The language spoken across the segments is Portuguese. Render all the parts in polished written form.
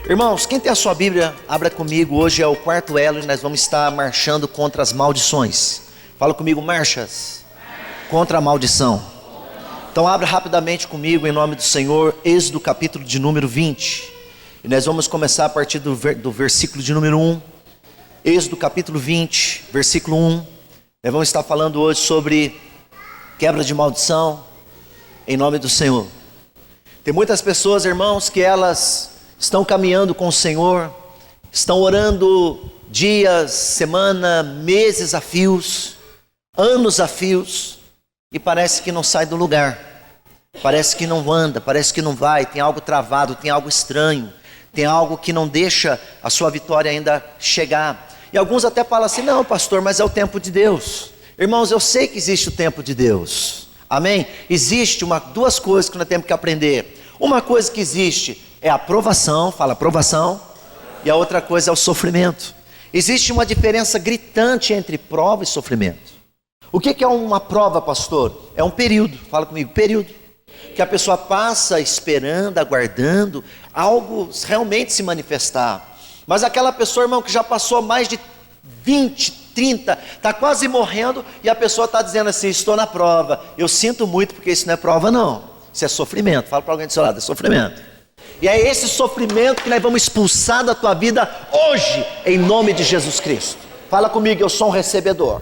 Irmãos, quem tem a sua Bíblia, abra comigo. Hoje é o quarto elo e nós vamos estar marchando contra as maldições. Fala comigo, marchas contra a maldição. Então abra rapidamente comigo em nome do Senhor, Êxodo capítulo de número 20. E nós vamos começar a partir do versículo de número 1. Êxodo capítulo 20, versículo 1. Nós vamos estar falando hoje sobre quebra de maldição em nome do Senhor. Tem muitas pessoas, irmãos, que elas estão caminhando com o Senhor, estão orando dias, semana, meses a fios, anos a fios, e parece que não sai do lugar, parece que não anda, parece que não vai, tem algo travado, tem algo estranho, tem algo que não deixa a sua vitória ainda chegar. E alguns até falam assim: não, pastor, mas é o tempo de Deus. Irmãos, eu sei que existe o tempo de Deus, amém? Existe duas coisas que nós temos que aprender. Uma coisa que existe é a aprovação, fala aprovação, e a outra coisa é o sofrimento. Existe uma diferença gritante entre prova e sofrimento. O que é uma prova, pastor? É um período, fala comigo, período, que a pessoa passa esperando, aguardando algo realmente se manifestar. Mas aquela pessoa, irmão, que já passou mais de 20, 30, está quase morrendo, e a pessoa está dizendo assim: estou na prova. Eu sinto muito, porque isso não é prova não, isso é sofrimento. Fala para alguém do seu lado, é sofrimento. E é esse sofrimento que nós vamos expulsar da tua vida hoje, em nome de Jesus Cristo. Fala comigo, eu sou um recebedor,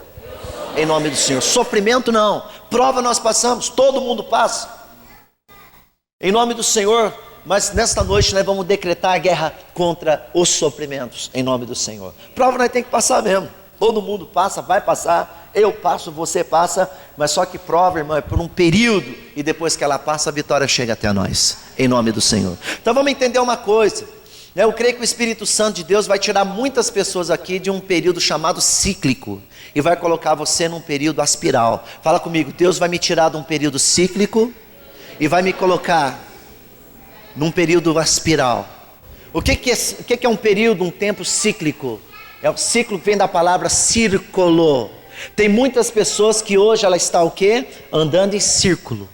em nome do Senhor. Sofrimento não, prova nós passamos, todo mundo passa, em nome do Senhor. Mas nesta noite nós vamos decretar a guerra contra os sofrimentos, em nome do Senhor. Prova nós temos que passar mesmo, todo mundo passa, vai passar, eu passo, você passa, mas só que prova, irmão, é por um período, e depois que ela passa, a vitória chega até nós, em nome do Senhor. Então vamos entender uma coisa, né? Eu creio que o Espírito Santo de Deus vai tirar muitas pessoas aqui de um período chamado cíclico, e vai colocar você num período aspiral. Fala comigo, Deus vai me tirar de um período cíclico, e vai me colocar num período aspiral. O que é um período, um tempo cíclico? É o ciclo que vem da palavra círculo. Tem muitas pessoas que hoje ela está o quê? Andando em círculo.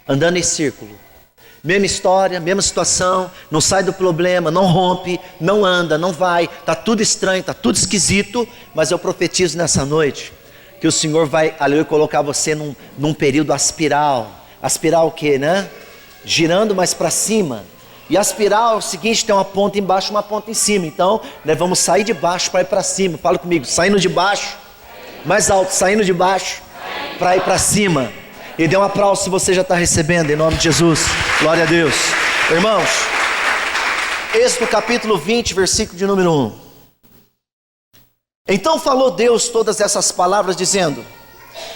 Andando em círculo. Mesma história, mesma situação, não sai do problema, não rompe, não anda, não vai, está tudo estranho, está tudo esquisito, mas eu profetizo nessa noite que o Senhor vai, aleluia, colocar você num período aspiral. Aspiral o quê, né? Girando mais para cima. E a espiral é o seguinte: tem uma ponta embaixo e uma ponta em cima. Então nós vamos sair de baixo para ir para cima. Fala comigo, saindo de baixo, mais alto, saindo de baixo para ir para cima. E dê um aplauso se você já está recebendo, em nome de Jesus. Glória a Deus. Irmãos, Êxodo capítulo 20, versículo de número 1. Então falou Deus todas essas palavras, dizendo: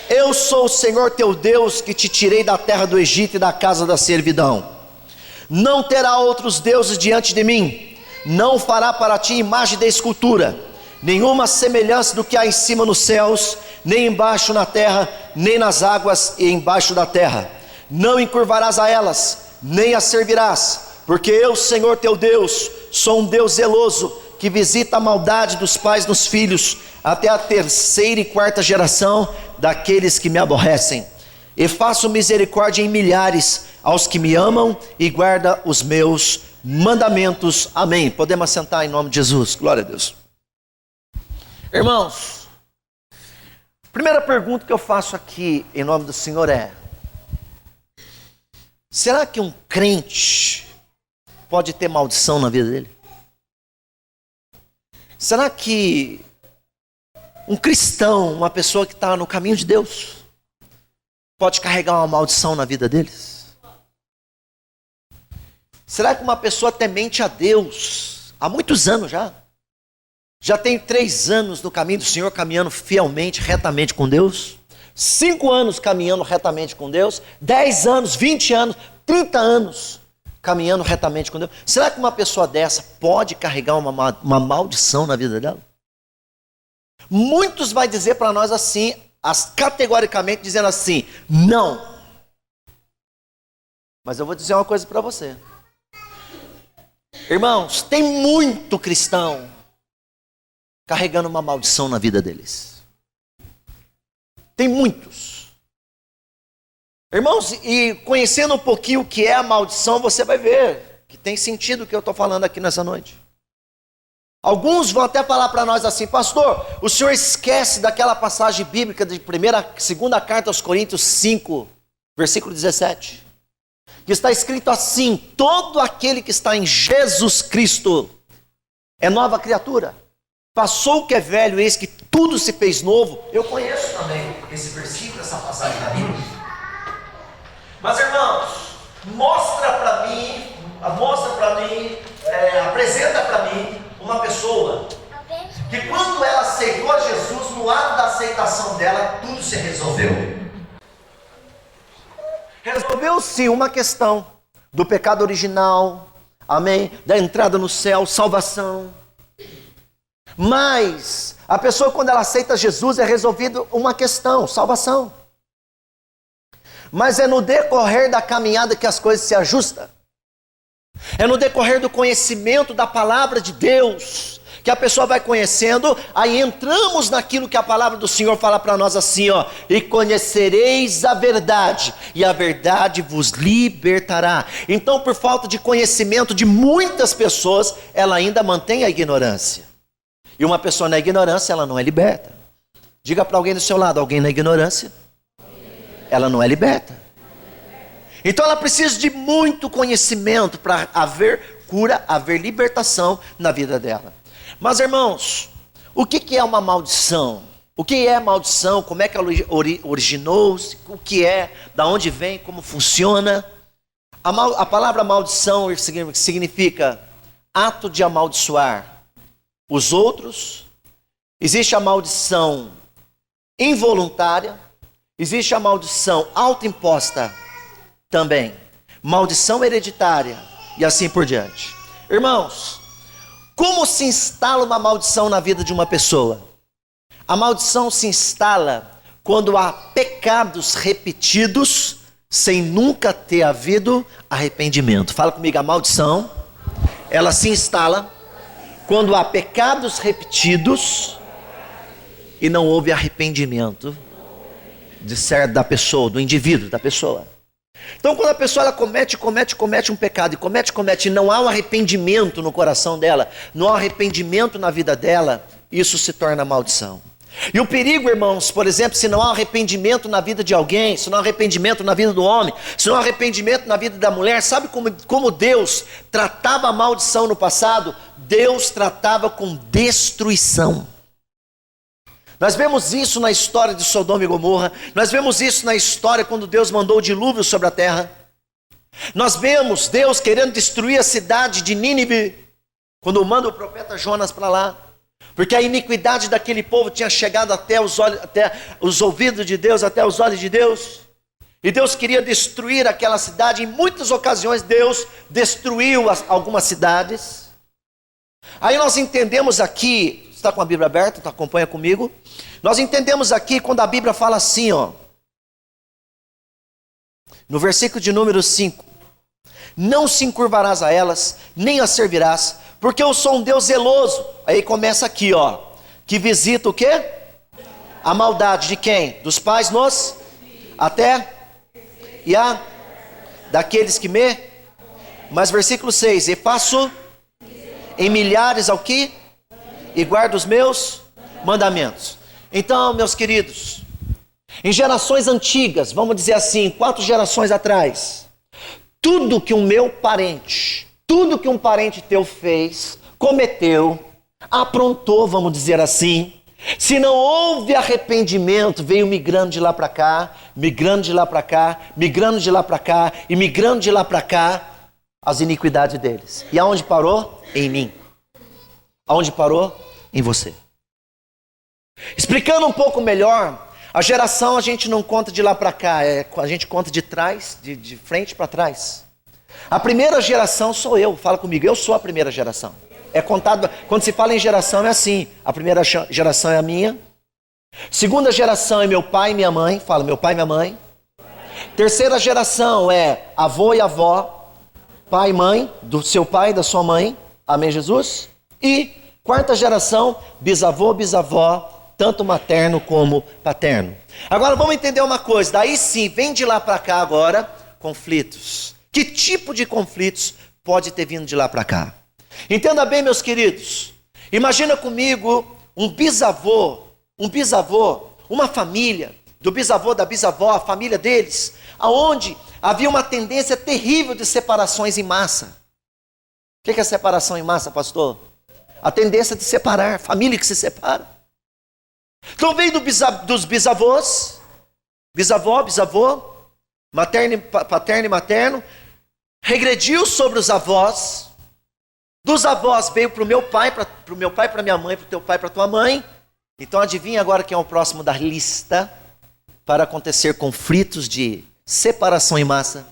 eu sou o Senhor teu Deus, que te tirei da terra do Egito e da casa da servidão. Não terá outros deuses diante de mim. Não fará para ti imagem de escultura, nenhuma semelhança do que há em cima nos céus, nem embaixo na terra, nem nas águas e embaixo da terra. Não encurvarás a elas, nem as servirás, porque eu, Senhor teu Deus, sou um Deus zeloso, que visita a maldade dos pais nos filhos, até a terceira e quarta geração daqueles que me aborrecem. E faço misericórdia em milhares aos que me amam e guarda os meus mandamentos. Amém. Podemos assentar em nome de Jesus. Glória a Deus. Irmãos, a primeira pergunta que eu faço aqui em nome do Senhor é: será que um crente pode ter maldição na vida dele? Será que um cristão, uma pessoa que está no caminho de Deus, pode carregar uma maldição na vida deles? Será que uma pessoa temente a Deus, há muitos anos já tem 3 anos no caminho do Senhor, caminhando fielmente, retamente com Deus, 5 anos caminhando retamente com Deus, 10 anos, 20 anos, 30 anos caminhando retamente com Deus? Será que uma pessoa dessa pode carregar uma maldição na vida dela? Muitos vai dizer para nós assim, categoricamente dizendo assim: não. Mas eu vou dizer uma coisa para você, irmãos, tem muito cristão carregando uma maldição na vida deles. Tem muitos. Irmãos, e conhecendo um pouquinho o que é a maldição, você vai ver que tem sentido o que eu estou falando aqui nessa noite. Alguns vão até falar para nós assim: pastor, o senhor esquece daquela passagem bíblica de segunda carta aos Coríntios 5, versículo 17, que está escrito assim: todo aquele que está em Jesus Cristo é nova criatura. Passou o que é velho, eis que tudo se fez novo. Eu conheço também esse versículo, essa passagem da Bíblia. Mas irmãos, mostra para mim, apresenta para mim uma pessoa que quando ela aceitou a Jesus, no ato da aceitação dela, tudo se resolveu. Resolveu-se uma questão do pecado original, amém, da entrada no céu, salvação. Mas a pessoa, quando ela aceita Jesus, é resolvida uma questão, salvação. Mas é no decorrer da caminhada que as coisas se ajustam. É no decorrer do conhecimento da palavra de Deus que a pessoa vai conhecendo. Aí entramos naquilo que a palavra do Senhor fala para nós assim, ó: e conhecereis a verdade, e a verdade vos libertará. Então, por falta de conhecimento de muitas pessoas, ela ainda mantém a ignorância. E uma pessoa na ignorância, ela não é liberta. Diga para alguém do seu lado: alguém na ignorância, ela não é liberta. Então ela precisa de muito conhecimento para haver cura, haver libertação na vida dela. Mas irmãos, o que é uma maldição? O que é maldição? Como é que ela originou-se? O que é? Da onde vem? Como funciona? A palavra maldição significa ato de amaldiçoar os outros. Existe a maldição involuntária, existe a maldição autoimposta também, maldição hereditária e assim por diante. Irmãos, como se instala uma maldição na vida de uma pessoa? A maldição se instala quando há pecados repetidos sem nunca ter havido arrependimento. Fala comigo: a maldição, ela se instala quando há pecados repetidos e não houve arrependimento da pessoa, do indivíduo, da pessoa. Então, quando a pessoa ela comete um pecado, e não há um arrependimento no coração dela, não há um arrependimento na vida dela, isso se torna maldição. E o perigo, irmãos, por exemplo, se não há arrependimento na vida de alguém, se não há arrependimento na vida do homem, se não há arrependimento na vida da mulher, sabe como Deus tratava a maldição no passado? Deus tratava com destruição. Nós vemos isso na história de Sodoma e Gomorra. Nós vemos isso na história quando Deus mandou o dilúvio sobre a terra. Nós vemos Deus querendo destruir a cidade de Nínive, quando manda o profeta Jonas para lá, porque a iniquidade daquele povo tinha chegado até os ouvidos de Deus, até os olhos de Deus. E Deus queria destruir aquela cidade. Em muitas ocasiões Deus destruiu algumas cidades. Aí nós entendemos aqui, você está com a Bíblia aberta? Acompanha comigo. Nós entendemos aqui quando a Bíblia fala assim, ó, no versículo de número 5: não se encurvarás a elas, nem as servirás, porque eu sou um Deus zeloso. Aí começa aqui, ó, que visita o quê? A maldade de quem? Dos pais nos até e a daqueles que me. Mas versículo 6: e faço em milhares ao que? E guardo os meus mandamentos. Então, meus queridos, em gerações antigas, vamos dizer assim, 4 gerações atrás, tudo que um parente teu fez, cometeu, aprontou, vamos dizer assim, se não houve arrependimento, veio migrando de lá para cá, migrando de lá para cá, migrando de lá para cá e migrando de lá para cá, as iniquidades deles. E aonde parou? Em mim. Aonde parou? Em você. Explicando um pouco melhor, a geração a gente não conta de lá para cá, a gente conta de trás, de frente para trás. A primeira geração sou eu, fala comigo, eu sou a primeira geração. É contado, quando se fala em geração é assim: a primeira geração é a minha, segunda geração é meu pai e minha mãe, fala meu pai e minha mãe. Terceira geração é avô e avó, pai e mãe, do seu pai e da sua mãe, amém Jesus? E quarta geração, bisavô, bisavó, tanto materno como paterno. Agora vamos entender uma coisa, daí sim, vem de lá para cá agora, conflitos. Que tipo de conflitos pode ter vindo de lá para cá. Entenda bem, meus queridos. Imagina comigo um bisavô, uma família, do bisavô, da bisavó, a família deles, aonde havia uma tendência terrível de separações em massa. O que é separação em massa, pastor? A tendência de separar, família que se separa. Então veio dos bisavós, bisavô, paterno e materno, regrediu sobre os avós, dos avós veio para o meu pai, para minha mãe, para o teu pai, para tua mãe. Então adivinha agora quem é o próximo da lista para acontecer conflitos de separação em massa,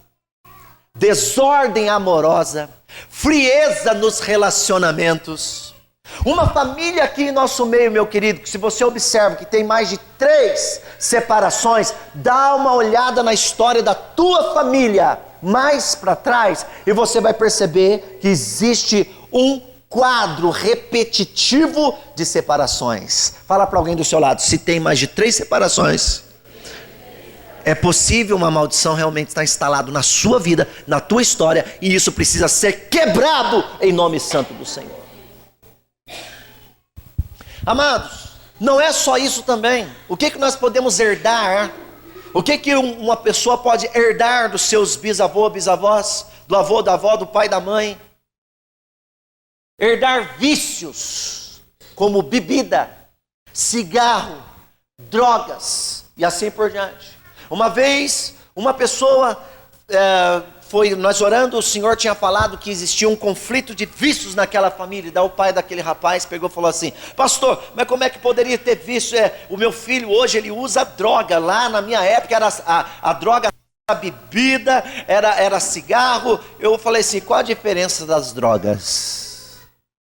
desordem amorosa, frieza nos relacionamentos. Uma família aqui em nosso meio, meu querido, que se você observa que tem mais de 3 separações, dá uma olhada na história da tua família, mais para trás, e você vai perceber que existe um quadro repetitivo de separações. Fala para alguém do seu lado, se tem mais de 3 separações, é possível uma maldição realmente estar instalada na sua vida, na tua história, e isso precisa ser quebrado em nome santo do Senhor. Amados, não é só isso também. O que nós podemos herdar? O que uma pessoa pode herdar dos seus bisavós, do avô, da avó, do pai, da mãe? Herdar vícios, como bebida, cigarro, drogas e assim por diante. Uma vez, uma pessoa, nós orando, o Senhor tinha falado que existia um conflito de vícios naquela família. Daí o pai daquele rapaz pegou e falou assim: pastor, mas como é que poderia ter vício? O meu filho hoje ele usa droga. Lá na minha época era a droga, a bebida, era cigarro. Eu falei assim: qual a diferença das drogas?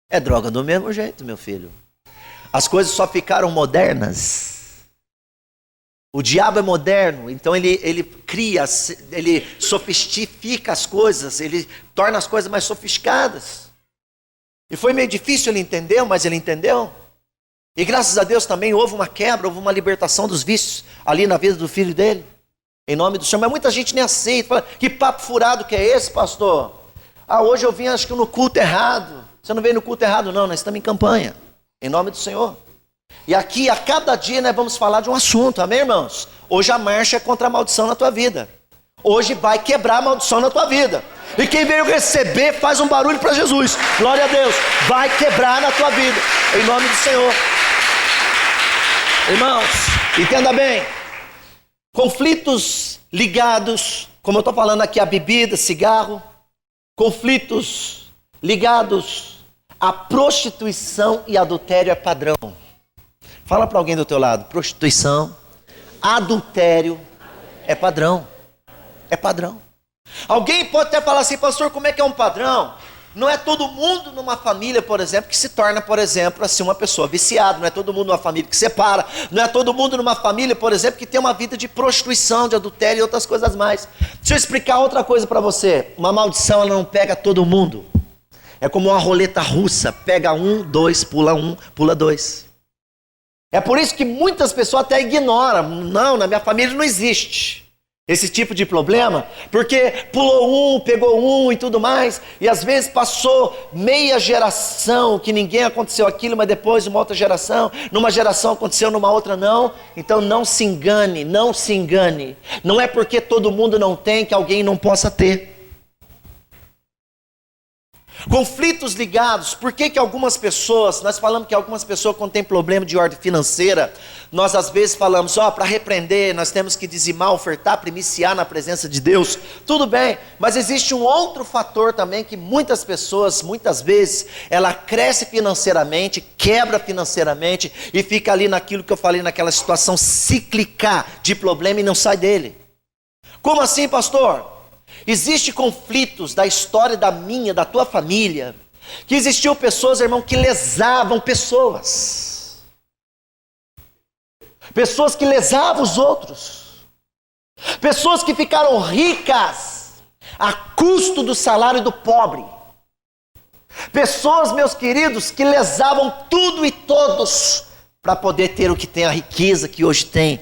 É droga do mesmo jeito, meu filho. As coisas só ficaram modernas. O diabo é moderno, então ele cria, ele sofistifica as coisas, ele torna as coisas mais sofisticadas. E foi meio difícil ele entender, mas ele entendeu. E graças a Deus também houve uma quebra, houve uma libertação dos vícios ali na vida do filho dele. Em nome do Senhor. Mas muita gente nem aceita. Fala: que papo furado que é esse, pastor? Hoje eu vim acho que no culto errado. Você não veio no culto errado não, nós estamos em campanha. Em nome do Senhor. E aqui, a cada dia, nós vamos falar de um assunto, amém, irmãos? Hoje a marcha é contra a maldição na tua vida. Hoje vai quebrar a maldição na tua vida. E quem veio receber, faz um barulho para Jesus. Glória a Deus. Vai quebrar na tua vida, em nome do Senhor. Irmãos, entenda bem. Conflitos ligados, como eu estou falando aqui, a bebida, cigarro. Conflitos ligados à prostituição e adultério é padrão. Fala para alguém do teu lado: prostituição, adultério é padrão. É padrão. Alguém pode até falar assim: pastor, como é que é um padrão? Não é todo mundo numa família, por exemplo, que se torna, por exemplo, assim, uma pessoa viciada. Não é todo mundo numa família que separa. Não é todo mundo numa família, por exemplo, que tem uma vida de prostituição, de adultério e outras coisas mais. Deixa eu explicar outra coisa para você. Uma maldição, ela não pega todo mundo. É como uma roleta russa. Pega 1, 2, pula 2. É por isso que muitas pessoas até ignoram. Não, na minha família não existe esse tipo de problema, porque pulou pegou e tudo mais, e às vezes passou meia geração que ninguém aconteceu aquilo, mas depois uma outra geração, numa geração aconteceu, numa outra não. Então não se engane, não se engane. Não é porque todo mundo não tem que alguém não possa ter. Conflitos ligados, por que algumas pessoas, nós falamos que algumas pessoas quando tem problema de ordem financeira, nós às vezes falamos, para repreender, nós temos que dizimar, ofertar, primiciar na presença de Deus, tudo bem, mas existe um outro fator também que muitas pessoas, muitas vezes, ela cresce financeiramente, quebra financeiramente e fica ali naquilo que eu falei, naquela situação cíclica de problema e não sai dele. Como assim, pastor? Existem conflitos da história da tua família, que existiu pessoas, irmão, que lesavam pessoas. Pessoas que lesavam os outros. Pessoas que ficaram ricas a custo do salário do pobre. Pessoas, meus queridos, que lesavam tudo e todos para poder ter o que tem, a riqueza que hoje tem.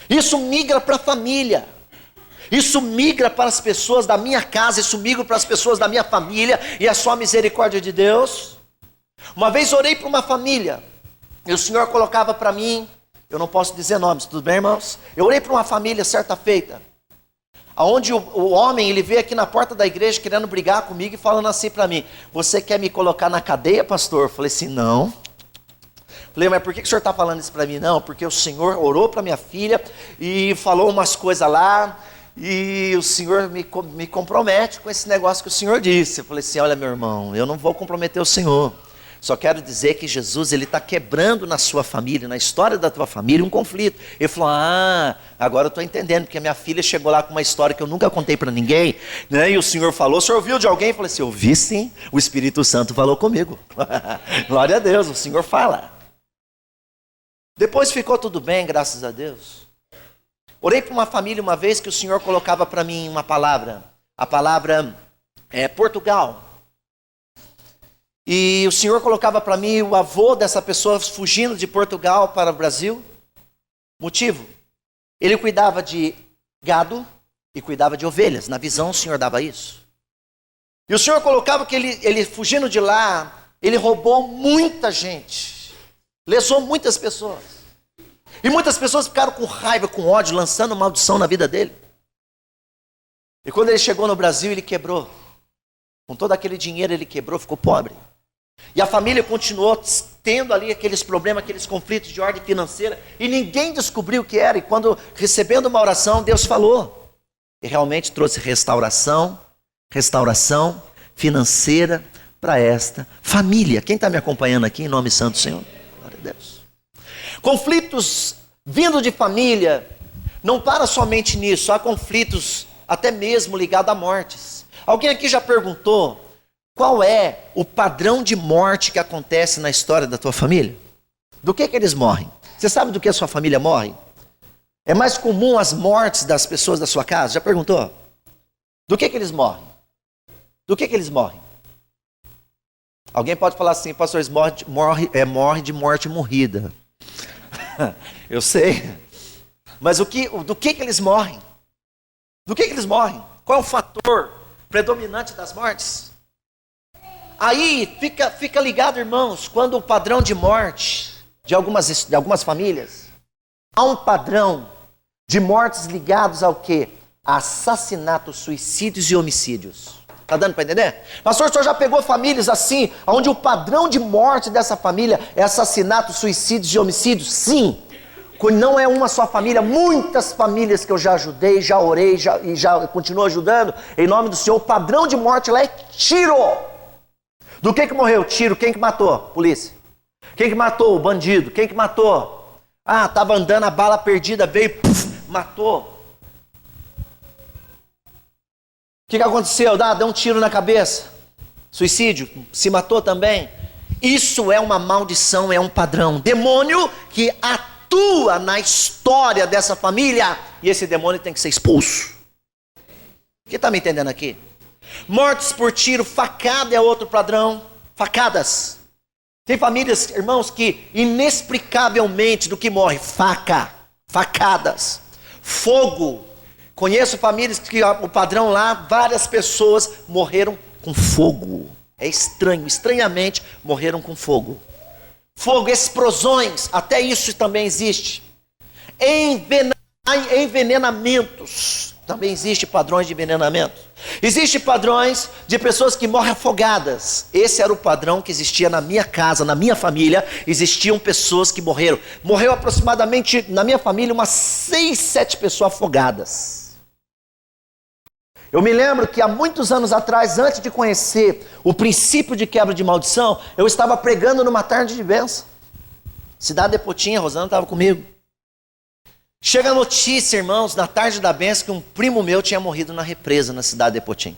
Isso migra para a família. Isso migra para as pessoas da minha casa, isso migra para as pessoas da minha família, e é só a misericórdia de Deus. Uma vez orei para uma família, e o Senhor colocava para mim, eu não posso dizer nomes, tudo bem, irmãos? Eu orei para uma família certa feita, onde o homem, ele veio aqui na porta da igreja querendo brigar comigo e falando assim para mim: você quer me colocar na cadeia, pastor? Eu falei assim: não. Falei: mas por que o senhor está falando isso para mim? Não, porque o Senhor orou para minha filha e falou umas coisas lá, e o Senhor me compromete com esse negócio que o Senhor disse. Eu falei assim: olha, meu irmão, eu não vou comprometer o Senhor. Só quero dizer que Jesus, ele está quebrando na sua família, na história da tua família, um conflito. Ele falou: agora eu estou entendendo, porque a minha filha chegou lá com uma história que eu nunca contei para ninguém, né? E o Senhor falou: o senhor ouviu de alguém? Eu falei assim: eu vi sim, o Espírito Santo falou comigo. Glória a Deus, o Senhor fala. Depois ficou tudo bem, graças a Deus. Orei para uma família uma vez que o Senhor colocava para mim uma palavra. A palavra é Portugal. E o Senhor colocava para mim o avô dessa pessoa fugindo de Portugal para o Brasil. Motivo: ele cuidava de gado e cuidava de ovelhas. Na visão o Senhor dava isso. E o Senhor colocava que ele fugindo de lá, ele roubou muita gente. Lesou muitas pessoas. E muitas pessoas ficaram com raiva, com ódio, lançando maldição na vida dele. E quando ele chegou no Brasil, ele quebrou. Com todo aquele dinheiro ele quebrou, ficou pobre. E a família continuou tendo ali aqueles problemas, aqueles conflitos de ordem financeira. E ninguém descobriu o que era. E quando, recebendo uma oração, Deus falou. E realmente trouxe restauração financeira para esta família. Quem está me acompanhando aqui, em nome santo do Senhor? Glória a Deus. Conflitos vindo de família, não para somente nisso. Há conflitos até mesmo ligados a mortes. Alguém aqui já perguntou qual é o padrão de morte que acontece na história da tua família? Do que eles morrem? Você sabe do que a sua família morre? É mais comum as mortes das pessoas da sua casa? Já perguntou? Do que eles morrem? Do que eles morrem? Alguém pode falar assim: pastor, eles morre de morte morrida. Eu sei. Mas do que eles morrem? Do que eles morrem? Qual é o fator predominante das mortes? Aí fica ligado, irmãos, quando o padrão de morte de algumas famílias, há um padrão de mortes ligados ao quê? A assassinatos, suicídios e homicídios. Está dando para entender? Pastor, o senhor já pegou famílias assim, onde o padrão de morte dessa família é assassinatos, suicídios e homicídios? Sim. Não é uma só família, muitas famílias que eu já ajudei, já orei e já continuo ajudando, em nome do Senhor. O padrão de morte lá é tiro. Do que morreu? Tiro. Quem que matou? Polícia. Quem que matou? O bandido. Quem que matou? Estava andando, a bala perdida, veio, matou. O que aconteceu? Deu um tiro na cabeça. Suicídio. Se matou também. Isso é uma maldição, é um padrão. Demônio que atua na história dessa família, e esse demônio tem que ser expulso. Quem está me entendendo aqui? Mortes por tiro, facada é outro padrão. Facadas. Tem famílias, irmãos, que inexplicavelmente do que morre? Facadas. Fogo. Conheço famílias que o padrão lá, várias pessoas morreram com fogo. É estranho, estranhamente morreram com fogo. Fogo, explosões, até isso também existe. Envenenamentos, também existe padrões de envenenamento. Existem padrões de pessoas que morrem afogadas. Esse era o padrão que existia na minha casa, na minha família. Existiam pessoas que morreram. Morreu aproximadamente, na minha família, umas 6, 7 pessoas afogadas. Eu me lembro que há muitos anos atrás, antes de conhecer o princípio de quebra de maldição, eu estava pregando numa tarde de bênção. Cidade de Potinha, a Rosana estava comigo. Chega a notícia, irmãos, na tarde da bênção, que um primo meu tinha morrido na represa na cidade de Potim.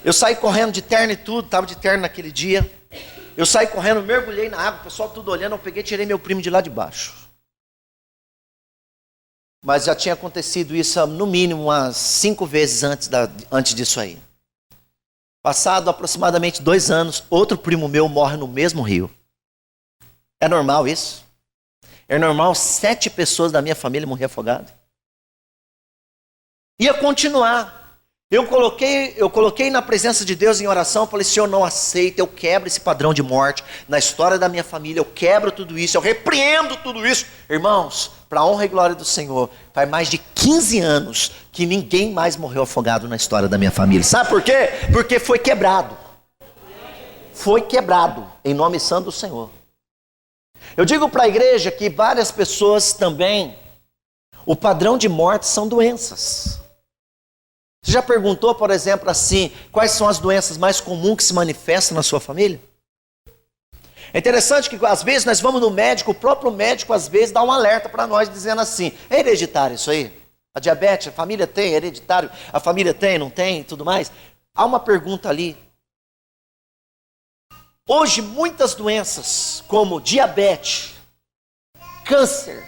Eu saí correndo de terno e tudo, estava de terno naquele dia. Eu saí correndo, mergulhei na água, o pessoal tudo olhando, eu peguei e tirei meu primo de lá de baixo. Mas já tinha acontecido isso no mínimo umas 5 vezes antes disso aí. Passado aproximadamente 2 anos, outro primo meu morre no mesmo rio. É normal isso? É normal 7 pessoas da minha família morrer afogadas? ia continuar. Eu coloquei na presença de Deus em oração, falei, Senhor, não aceita, eu quebro esse padrão de morte na história da minha família, eu quebro tudo isso, eu repreendo tudo isso. Irmãos, para a honra e glória do Senhor, faz mais de 15 anos que ninguém mais morreu afogado na história da minha família. Sabe por quê? Porque foi quebrado. Foi quebrado, em nome santo do Senhor. Eu digo para a igreja que várias pessoas também, o padrão de morte são doenças. Você já perguntou, por exemplo, assim, quais são as doenças mais comuns que se manifestam na sua família? É interessante que às vezes nós vamos no médico, o próprio médico às vezes dá um alerta para nós, dizendo assim, é hereditário isso aí? A diabetes, a família tem, é hereditário, a família tem, não tem e tudo mais? Há uma pergunta ali. Hoje muitas doenças como diabetes, câncer,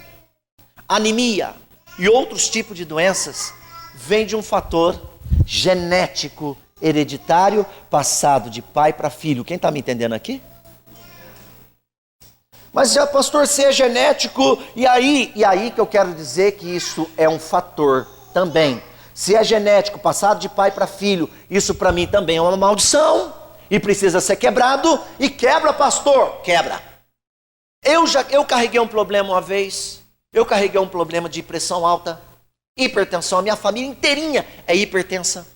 anemia e outros tipos de doenças vêm de um fator genético, hereditário, passado de pai para filho. Quem está me entendendo aqui? Mas já, pastor, se é genético, e aí que eu quero dizer que isso é um fator também. Se é genético, passado de pai para filho, isso para mim também é uma maldição, e precisa ser quebrado, e quebra, pastor, quebra. Eu carreguei um problema uma vez, eu carreguei um problema de pressão alta, hipertensão, a minha família inteirinha é hipertensa.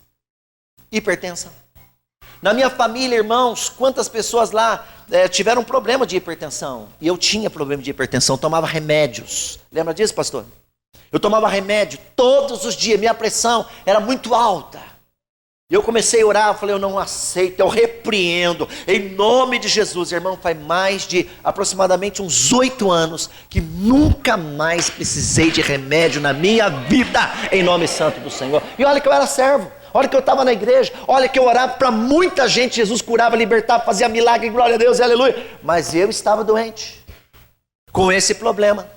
Hipertensa. Na minha família, irmãos, quantas pessoas lá tiveram problema de hipertensão? E eu tinha problema de hipertensão, tomava remédios. Lembra disso, pastor? Eu tomava remédio todos os dias, minha pressão era muito alta. Eu comecei a orar, eu falei, eu não aceito, eu repreendo, em nome de Jesus. Irmão, faz mais de aproximadamente uns 8 anos que nunca mais precisei de remédio na minha vida, em nome santo do Senhor. E olha que eu era servo, olha que eu estava na igreja, olha que eu orava para muita gente, Jesus curava, libertava, fazia milagre, glória a Deus, aleluia. Mas eu estava doente, com esse problema,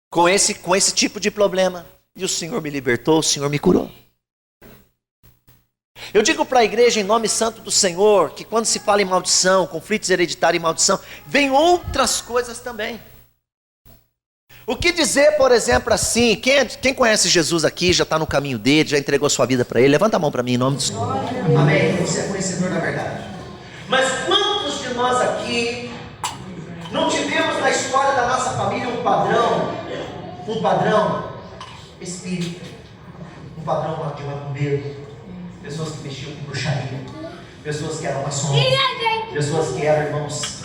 com esse tipo de problema. E o Senhor me libertou, o Senhor me curou. Eu digo para a igreja em nome santo do Senhor, que quando se fala em maldição, conflitos hereditários e maldição, vem outras coisas também. O que dizer, por exemplo, assim, quem conhece Jesus aqui, já está no caminho dele, já entregou sua vida para ele, levanta a mão para mim em nome do Senhor. Amém, você é conhecedor da verdade. Mas quantos de nós aqui não tivemos na história da nossa família um padrão espírita, um padrão de macumbeiro? Pessoas que mexiam com bruxaria, pessoas que eram maçons, pessoas que eram irmãos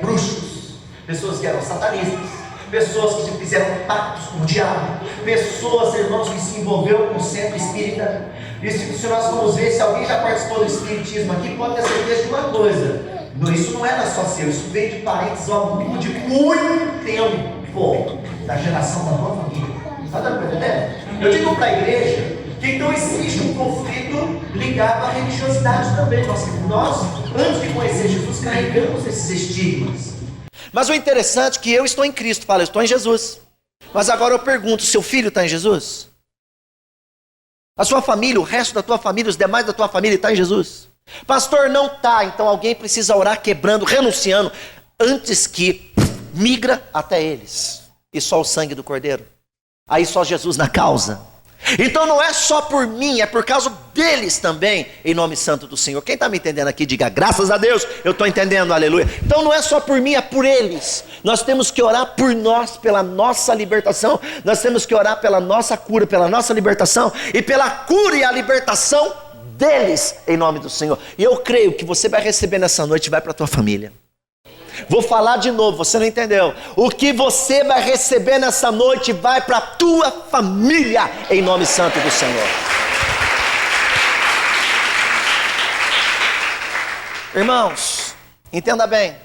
bruxos, pessoas que eram satanistas, pessoas que fizeram pactos com o diabo, pessoas, irmãos, que se envolveram com o centro espírita. E se nós vamos ver, se alguém já participou do espiritismo aqui, pode ter certeza de uma coisa: isso não era só seu, isso veio de parentes de muito tempo, da geração da tua família. Está dando para entender? Eu digo para a igreja que então existe um conflito ligado à religiosidade também. Nós, antes de conhecer Jesus, carregamos esses estigmas. Mas o interessante é que eu estou em Cristo, fala, eu estou em Jesus. Mas agora eu pergunto, seu filho está em Jesus? A sua família, o resto da tua família, os demais da tua família está em Jesus? Pastor, não está, então alguém precisa orar quebrando, renunciando, antes que migra até eles. E só o sangue do Cordeiro. Aí só Jesus na causa. Então não é só por mim, é por causa deles também, em nome santo do Senhor. Quem está me entendendo aqui, diga graças a Deus, eu estou entendendo, aleluia. Então não é só por mim, é por eles. Nós temos que orar por nós, pela nossa libertação. Nós temos que orar pela nossa cura, pela nossa libertação e pela cura e a libertação deles, em nome do Senhor. E eu creio que você vai receber nessa noite e vai para a tua família. Vou falar de novo, você não entendeu. O que você vai receber nessa noite vai para a tua família, em nome santo do Senhor. Irmãos, entenda bem.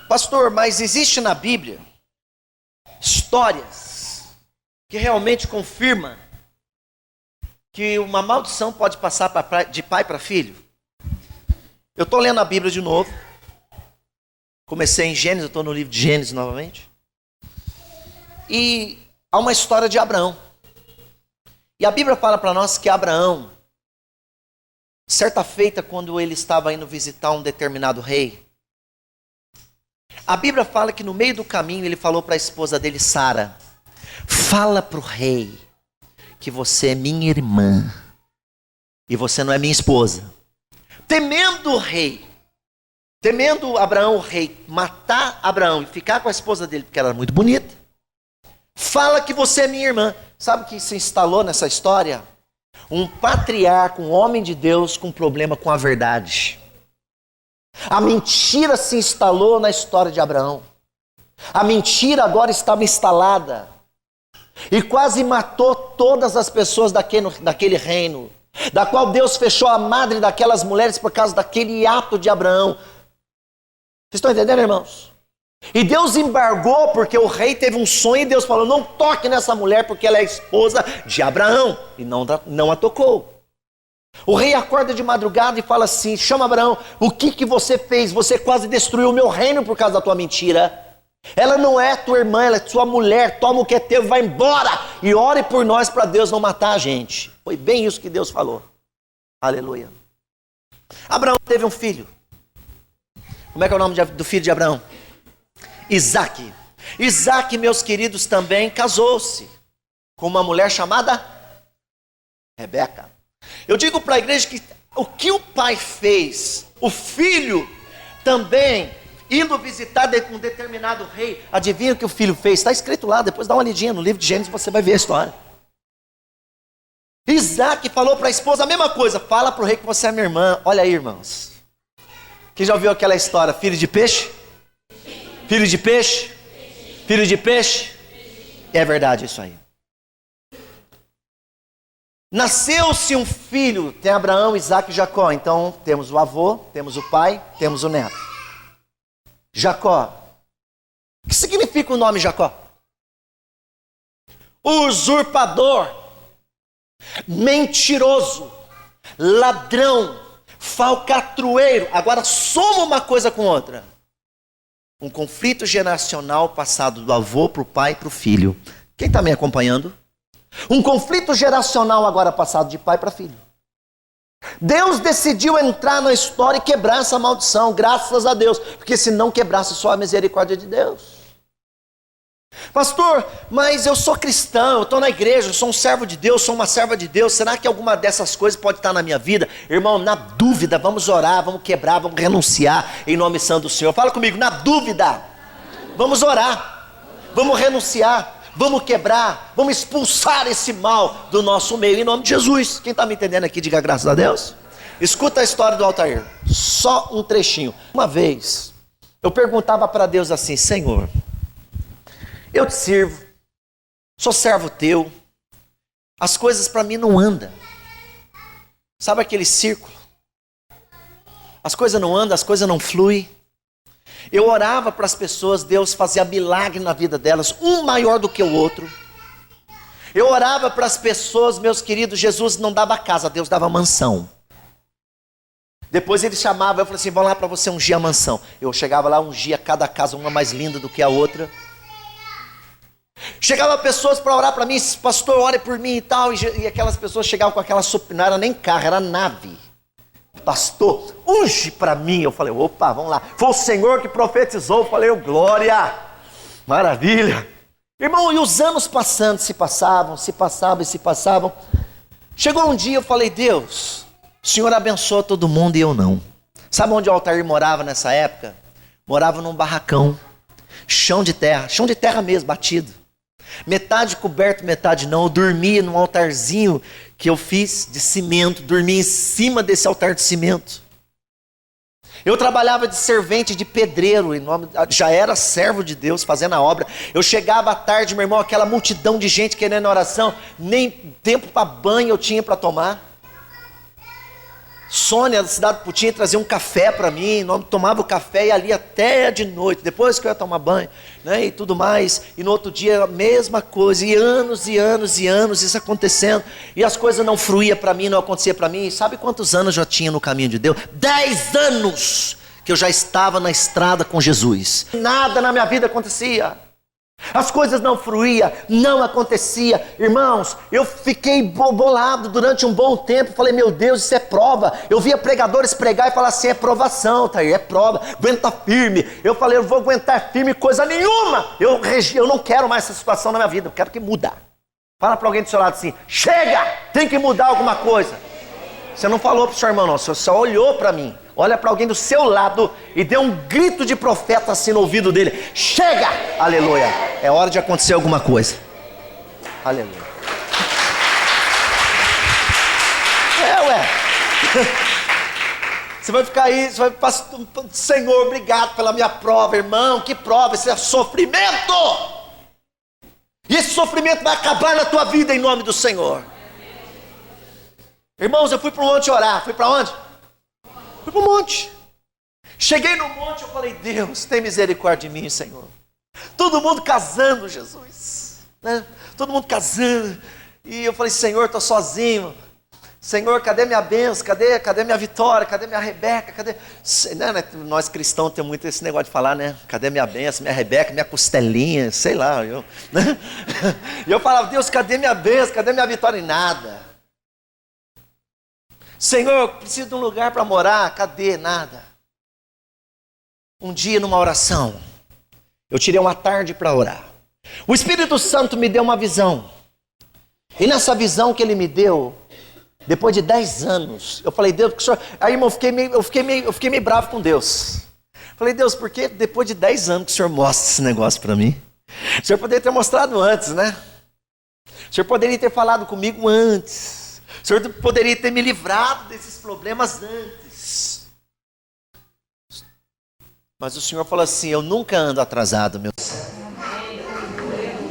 Pastor, mas existe na Bíblia histórias que realmente confirmam que uma maldição pode passar de pai para filho? Eu estou lendo a Bíblia de novo. Comecei em Gênesis, eu estou no livro de Gênesis novamente. E há uma história de Abraão. E a Bíblia fala para nós que Abraão, certa feita, quando ele estava indo visitar um determinado rei, a Bíblia fala que no meio do caminho ele falou para a esposa dele, Sara, fala para o rei que você é minha irmã e você não é minha esposa. Temendo o rei, temendo Abraão, o rei, matar Abraão e ficar com a esposa dele, porque ela era muito bonita, fala que você é minha irmã. Sabe o que se instalou nessa história? Um patriarca, um homem de Deus com problema com a verdade. A mentira se instalou na história de Abraão. A mentira agora estava instalada e quase matou todas as pessoas daquele reino, da qual Deus fechou a madre daquelas mulheres por causa daquele ato de Abraão. Vocês estão entendendo, irmãos? E Deus embargou porque o rei teve um sonho e Deus falou, não toque nessa mulher porque ela é esposa de Abraão. E não a tocou. O rei acorda de madrugada e fala assim, chama Abraão, o que você fez? Você quase destruiu o meu reino por causa da tua mentira. Ela não é tua irmã, ela é tua mulher, toma o que é teu e vai embora. E ore por nós para Deus não matar a gente. Foi bem isso que Deus falou. Aleluia. Abraão teve um filho. Como é que é o nome do filho de Abraão? Isaque. Isaque, meus queridos, também casou-se com uma mulher chamada Rebeca. Eu digo para a igreja que o que o pai fez, o filho também, indo visitar um determinado rei, adivinha o que o filho fez? Está escrito lá, depois dá uma lidinha no livro de Gênesis, você vai ver a história. Isaque falou para a esposa a mesma coisa, fala para o rei que você é minha irmã. Olha aí, irmãos. Quem já ouviu aquela história, filho de peixe? Filho de peixe? Filho de peixe? É verdade isso aí. Nasceu-se um filho, tem Abraão, Isaque e Jacó. Então temos o avô, temos o pai, temos o neto. Jacó. O que significa o nome Jacó? Usurpador, mentiroso, ladrão, falcatrueiro. Agora soma uma coisa com outra. Um conflito geracional passado do avô para o pai e para o filho. Quem está me acompanhando? Um conflito geracional agora passado de pai para filho. Deus decidiu entrar na história e quebrar essa maldição, graças a Deus. Porque se não quebrasse só a misericórdia de Deus. Pastor, mas eu sou cristão, eu estou na igreja, eu sou um servo de Deus, sou uma serva de Deus. Será que alguma dessas coisas pode estar na minha vida? Irmão, na dúvida, vamos orar, vamos quebrar, vamos renunciar em nome santo do Senhor. Fala comigo, na dúvida, vamos orar, vamos renunciar. Vamos quebrar, vamos expulsar esse mal do nosso meio, em nome de Jesus. Quem está me entendendo aqui, diga graças a Deus. Escuta a história do Altair, só um trechinho. Uma vez, eu perguntava para Deus assim, Senhor, eu te sirvo, sou servo teu, as coisas para mim não andam. Sabe aquele círculo? As coisas não andam, as coisas não fluem. Eu orava para as pessoas, Deus fazia milagre na vida delas, um maior do que o outro. Eu orava para as pessoas, meus queridos, Jesus não dava casa, Deus dava mansão. Depois ele chamava, eu falei assim, vamos lá para você ungir a mansão. Eu chegava lá, ungia cada casa, uma mais linda do que a outra. Chegava pessoas para orar para mim, pastor, ore por mim e tal. E aquelas pessoas chegavam com aquela não era nem carro, era nave. Pastor, unge para mim. Eu falei, opa, vamos lá. Foi o Senhor que profetizou. Eu falei, glória, maravilha. Irmão, e os anos passando, se passavam. Chegou um dia, eu falei, Deus, o Senhor abençoa todo mundo e eu não. Sabe onde o Altair morava nessa época? Morava num barracão, chão de terra mesmo, batido. Metade coberto, metade não. Eu dormia num altarzinho que eu fiz de cimento, dormia em cima desse altar de cimento. Eu trabalhava de servente de pedreiro, já era servo de Deus fazendo a obra. Eu chegava à tarde, meu irmão, aquela multidão de gente querendo oração, nem tempo para banho eu tinha para tomar. Sônia, da cidade de Putinha, trazia um café para mim, tomava o café e ali até de noite, depois que eu ia tomar banho, né, e tudo mais, e no outro dia a mesma coisa, e anos, isso acontecendo, e as coisas não fluíam para mim, não acontecia para mim. Sabe quantos anos eu já tinha no caminho de Deus? 10 anos que eu já estava na estrada com Jesus, nada na minha vida acontecia. As coisas não fluíam, não acontecia. Irmãos, eu fiquei bolado durante um bom tempo. Falei, meu Deus, isso é prova. Eu via pregadores pregar e falar assim, é provação, tá aí, é prova, aguenta firme. Eu falei, eu vou aguentar firme coisa nenhuma. Eu não quero mais essa situação na minha vida, eu quero que muda. Fala para alguém do seu lado assim, chega, tem que mudar alguma coisa. Você não falou para o seu irmão não, você só olhou para mim. Olha para alguém do seu lado e dê um grito de profeta assim no ouvido dele. Chega! Aleluia! É hora de acontecer alguma coisa. Aleluia. Ué. Você vai ficar aí, você vai passar, Senhor, obrigado pela minha prova, irmão. Que prova? Isso é sofrimento. E esse sofrimento vai acabar na tua vida em nome do Senhor. Irmãos, eu fui para o monte orar. Fui para onde? Fui para o monte. Cheguei no monte, eu falei, Deus, tem misericórdia de mim, Senhor. Todo mundo casando, Jesus, né? Todo mundo casando. E eu falei, Senhor, estou sozinho. Senhor, cadê minha bênção? Cadê minha vitória? Cadê minha Rebeca? Cadê? Nós cristãos temos muito esse negócio de falar, né? Cadê minha bênção, minha Rebeca, minha costelinha? Sei lá. Né? E eu falava, Deus, cadê minha bênção? Cadê minha vitória? E nada. Senhor, eu preciso de um lugar para morar. Cadê? Nada. Um dia, numa oração, eu tirei uma tarde para orar. O Espírito Santo me deu uma visão. E nessa visão que ele me deu, depois de 10 anos, eu falei, Deus, porque o senhor... Aí, irmão, eu fiquei meio bravo com Deus. Falei, Deus, por que depois de 10 anos que o senhor mostra esse negócio para mim? O senhor poderia ter mostrado antes, né? O senhor poderia ter falado comigo antes. O Senhor poderia ter me livrado desses problemas antes. Mas o Senhor falou assim, eu nunca ando atrasado, meu Senhor.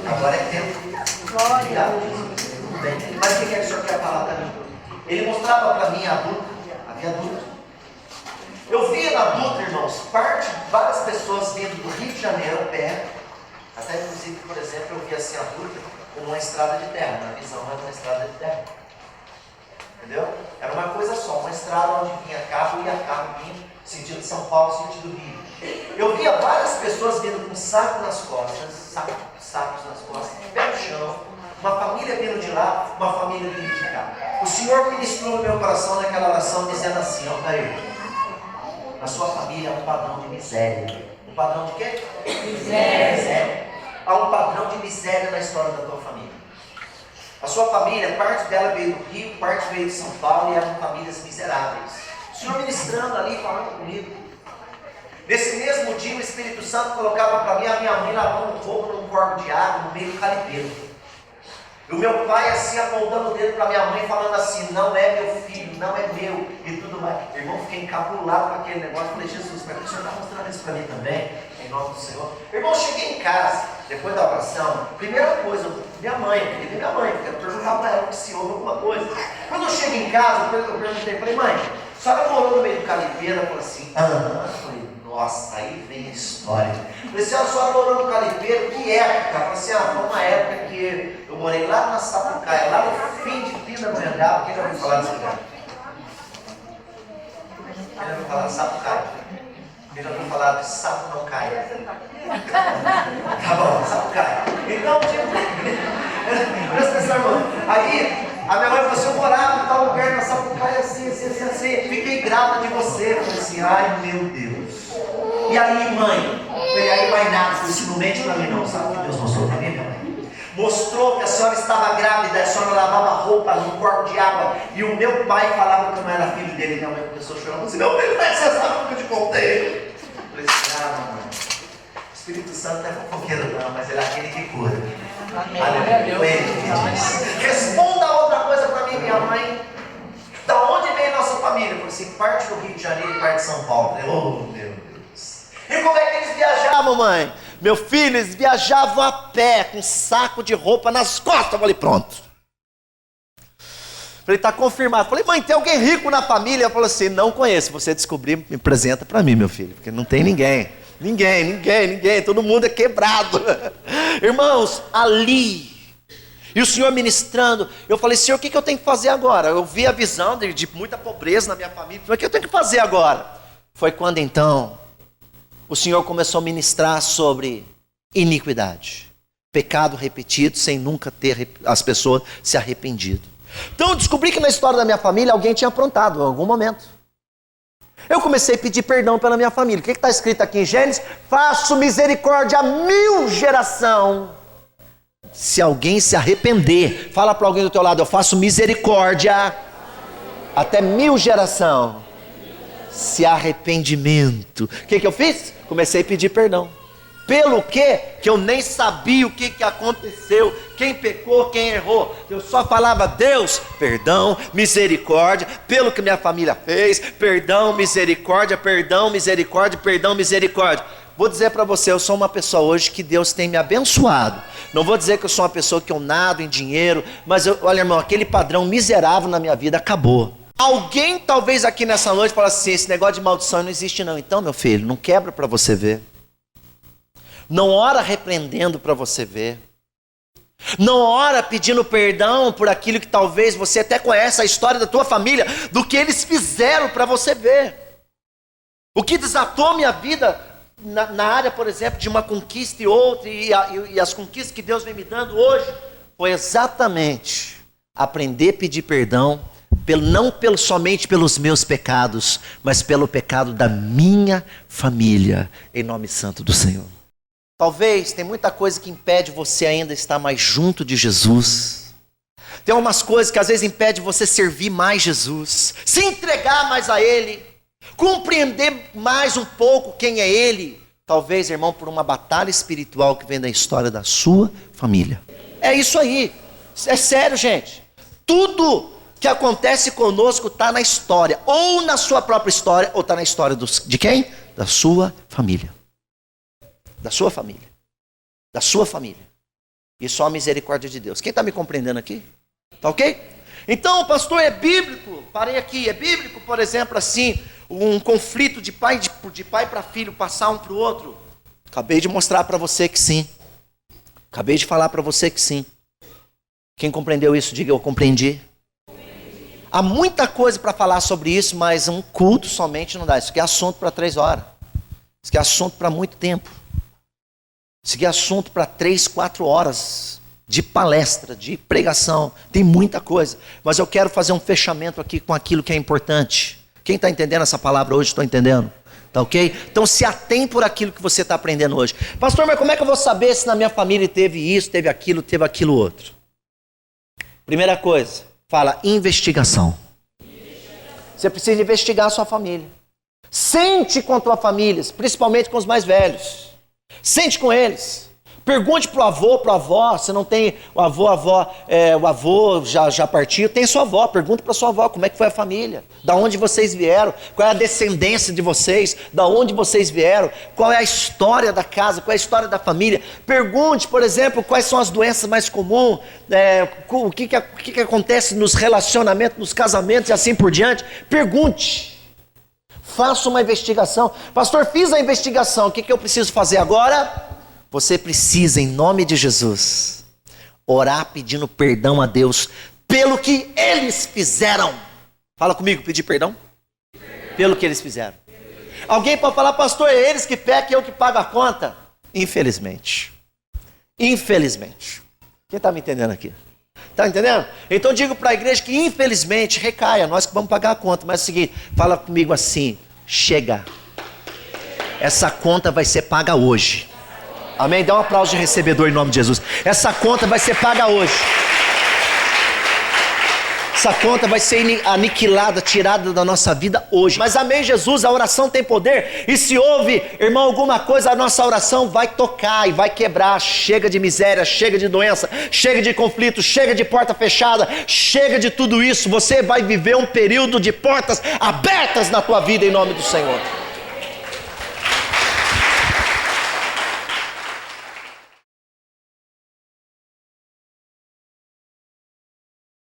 Agora é tempo. Glória. Mas o que é que o Senhor quer falar para mim? Ele mostrava para mim a Dutra. Havia Dutra. Eu via na Dutra, irmãos, várias pessoas vindo do Rio de Janeiro a pé. Até inclusive, por exemplo, eu via assim a Dutra como uma estrada de terra. Na visão era uma estrada de terra. Entendeu? Era uma coisa só, uma estrada onde vinha carro, ia carro, vinha sentido São Paulo, sentido Rio. Eu via várias pessoas vindo com saco nas costas, sacos nas costas, pé no chão, uma família vindo de lá, uma família vindo de cá. O Senhor ministrou no meu coração naquela oração dizendo assim, ó, Caio, a sua família é um padrão de miséria. Um padrão de quê? Miséria. Há um padrão de miséria na história da tua família. A sua família, parte dela veio do Rio, parte veio de São Paulo e eram famílias miseráveis. O Senhor ministrando ali, falando comigo. Nesse mesmo dia, o Espírito Santo colocava para mim a minha mãe lavando um fogo num corpo de água no meio do calipeiro. E o meu pai assim apontando o dedo para minha mãe, falando assim, não é meu filho, não é meu, e tudo mais. Irmão, fiquei encabulado com aquele negócio. Falei, Jesus, mas o Senhor está mostrando isso para mim também? Em nome do Senhor. Irmão, cheguei em casa, depois da oração, primeira coisa, minha mãe, eu queria ver minha mãe, eu quero perguntar para ela se houve alguma coisa. Quando eu chego em casa, eu perguntei, falei, mãe, a senhora morou no meio do calipeiro? Ela falou assim, falei, nossa, aí vem a história. Falei, se a senhora morou no calipeiro, que época? Ela falou assim, foi uma época que eu morei lá na Sapucaia, lá no fim de Pindamonhangaba. Quem já ouviu falar desse lugar? Quem já ouviu falar de Sapucaia? Quem já ouviu falar de sapo não cai? Tá bom, Sapucaia. Então, presta atenção, irmão. Aí, a minha mãe falou assim, eu morava em tal lugar na Sapucaia, assim. Fiquei grata de você. Eu falei assim, ai meu Deus. E aí, mãe? E aí, mais nada, isso não mente pra mim não. Sabe o que Deus mostrou pra mim, minha mãe? Mostrou que a senhora estava grávida, a senhora lavava roupa num corpo de água. E o meu pai falava que eu não era filho dele. Minha mãe começou a chorar, falou assim, meu filho, mas você sabe o que eu te contei? Eu falei assim, mamãe. O Espírito Santo não é fofoqueiro não, mas ele é aquele que cura. Aleluia. Foi ele que disse. Responda outra coisa para mim, minha mãe. Da onde vem nossa família? Eu falei assim, parte do Rio de Janeiro e parte de São Paulo. Eu falei, oh meu Deus. E como é que eles viajavam, mãe? Meu filho, eles viajavam a pé, com um saco de roupa nas costas. Eu falei, pronto. Falei, está confirmado. Falei, mãe, tem alguém rico na família? Ela falou assim, não conheço. Se você descobrir, me apresenta para mim, meu filho. Porque não tem ninguém. Ninguém. Todo mundo é quebrado. Irmãos, ali. E o Senhor ministrando. Eu falei, Senhor, o que eu tenho que fazer agora? Eu vi a visão de muita pobreza na minha família. O que eu tenho que fazer agora? Foi quando então o Senhor começou a ministrar sobre iniquidade. Pecado repetido sem nunca ter as pessoas se arrependido. Então eu descobri que na história da minha família alguém tinha aprontado em algum momento. Eu comecei a pedir perdão pela minha família. O que está escrito aqui em Gênesis? Faço misericórdia a 1000 gerações. Se alguém se arrepender, fala para alguém do teu lado, eu faço misericórdia até 1000 gerações. Se arrependimento. O que eu fiz? Comecei a pedir perdão. Pelo quê? Que eu nem sabia o que aconteceu, quem pecou, quem errou. Eu só falava, Deus, perdão, misericórdia, pelo que minha família fez, perdão, misericórdia, perdão, misericórdia, perdão, misericórdia. Vou dizer para você, eu sou uma pessoa hoje que Deus tem me abençoado. Não vou dizer que eu sou uma pessoa que eu nado em dinheiro, mas olha, irmão, aquele padrão miserável na minha vida acabou. Alguém talvez aqui nessa noite fala assim, esse negócio de maldição não existe não. Então, meu filho, não quebra para você ver. Não ora repreendendo para você ver. Não ora pedindo perdão por aquilo que talvez você até conhece a história da tua família, do que eles fizeram para você ver. O que desatou minha vida na área, por exemplo, de uma conquista e outra, e as conquistas que Deus vem me dando hoje, foi exatamente aprender a pedir perdão, não somente pelos meus pecados, mas pelo pecado da minha família, em nome santo do Senhor. Talvez tem muita coisa que impede você ainda estar mais junto de Jesus. Tem algumas coisas que às vezes impede você servir mais Jesus, se entregar mais a Ele, compreender mais um pouco quem é Ele. Talvez, irmão, por uma batalha espiritual que vem da história da sua família. É isso aí. É sério, gente. Tudo que acontece conosco está na história. Ou na sua própria história, ou está na história de quem? Da sua família. Da sua família. Da sua família. E só a misericórdia de Deus. Quem está me compreendendo aqui? Tá ok? Então, pastor, é bíblico. Parei aqui. É bíblico, por exemplo, assim, um conflito de pai para filho passar um para o outro? Acabei de mostrar para você que sim. Acabei de falar para você que sim. Quem compreendeu isso, diga eu compreendi. Há muita coisa para falar sobre isso, mas um culto somente não dá. Isso aqui é assunto para 3 horas. Isso aqui é assunto para muito tempo. Isso aqui é assunto para 3, 4 horas de palestra, de pregação. Tem muita coisa. Mas eu quero fazer um fechamento aqui com aquilo que é importante. Quem está entendendo essa palavra hoje? Estou entendendo. Tá ok? Então se atém por aquilo que você está aprendendo hoje. Pastor, mas como é que eu vou saber se na minha família teve isso, teve aquilo outro? Primeira coisa, fala investigação. Você precisa investigar a sua família. Sente com a tua família, principalmente com os mais velhos. Sente com eles. Pergunte para o avô, para a avó. Se não tem o avô, a avó, o avô já partiu, tem sua avó. Pergunte para sua avó como é que foi a família. Da onde vocês vieram. Qual é a descendência de vocês. Da onde vocês vieram. Qual é a história da casa. Qual é a história da família. Pergunte, por exemplo, quais são as doenças mais comuns. O que acontece nos relacionamentos, nos casamentos e assim por diante. Pergunte. Faça uma investigação. Pastor, fiz a investigação. O que eu preciso fazer agora? Você precisa, em nome de Jesus, orar pedindo perdão a Deus pelo que eles fizeram. Fala comigo, pedir perdão? Pelo que eles fizeram. Alguém pode falar, pastor, é eles que pecam e eu que pago a conta? Infelizmente. Infelizmente. Quem está me entendendo aqui? Está entendendo? Então digo para a igreja que infelizmente recaia, nós que vamos pagar a conta. Mas é o seguinte, fala comigo assim, chega. Essa conta vai ser paga hoje. Amém? Dá um aplauso de recebedor em nome de Jesus. Essa conta vai ser paga hoje. Essa conta vai ser aniquilada, tirada da nossa vida hoje. Mas amém, Jesus, a oração tem poder. E se houve, irmão, alguma coisa, a nossa oração vai tocar e vai quebrar. Chega de miséria, chega de doença, chega de conflito, chega de porta fechada, chega de tudo isso. Você vai viver um período de portas abertas na tua vida em nome do Senhor.